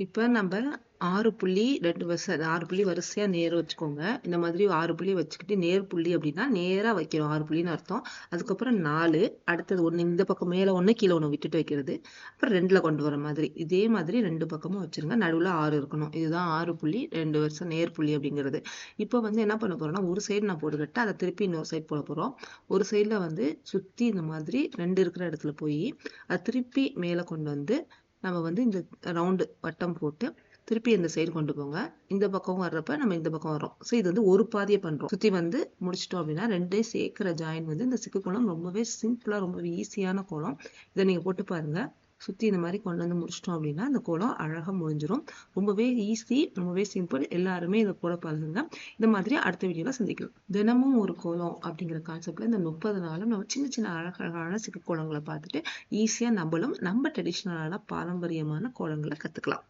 இப்ப நம்ப 6 புள்ளி 2 6 புள்ளி வரிசையா நேர் வச்சுக்கோங்க. இந்த மாதிரி 6 புள்ளி வச்சுக்கிட்டு நேர் புள்ளி அப்படின்னா நேரா வைக்கிறோம் 6 புள்ளின்னு அர்த்தம். அதுக்கப்புறம் 4 அடுத்தது 1 இந்த பக்கம் மேல 1 கீழே 1 விட்டுட்டு வைக்கிறது. அப்புறம் 2ல கொண்டு வர மாதிரி இதே மாதிரி 2 பக்கமும் வச்சிருங்க. நடுவுல 6 இருக்கணும். இதுதான் 6 புள்ளி 2 வருஷம் நேர் புள்ளி அப்படிங்கிறது. இப்போ வந்து என்ன பண்ண போறோம்னா ஒரு சைடு நான் போட்டுக்கிட்டு அதை திருப்பி இன்னொரு சைடு போட போறோம். ஒரு சைடுல வந்து சுத்தி இந்த மாதிரி 2 இருக்கிற இடத்துல போய் அதை திருப்பி மேல கொண்டு வந்து நம்ம வந்து இந்த ரவுண்டு வட்டம் போட்டு திருப்பி இந்த சைடு கொண்டு போங்க. இந்த பக்கம் வர்றப்ப நம்ம இந்த பக்கம் வரோம். ஸோ இது வந்து ஒரு பாதியை பண்றோம். சுத்தி வந்து முடிச்சிட்டோம் அப்படின்னா ரெண்டையும் சேர்க்கிற ஜாயின் வந்து இந்த சிக்கு கோலம் ரொம்பவே சிம்பிளா ரொம்பவே ஈஸியான கோலம். இதை நீங்க போட்டு பாருங்க. சுத்தி இந்த மாதிரி கொண்டு வந்து முடிச்சிட்டோம் அப்படின்னா அந்த கோலம் அழகா முடிஞ்சிடும். ரொம்பவே ஈஸி, ரொம்பவே சிம்பிள். எல்லாருமே இதை போட பாருங்க. இந்த மாதிரி அடுத்த வீடியோல சந்திக்கலாம். தினமும் ஒரு கோலம் அப்படிங்கிற கான்செப்ட்ல இந்த 30 நாளும் நம்ம சின்ன சின்ன அழகழகான சிக்கு கோலங்களை பார்த்துட்டு ஈஸியா நம்மளும் நம்ம ட்ரெடிஷ்னலான பாரம்பரியமான கோலங்களை கத்துக்கலாம்.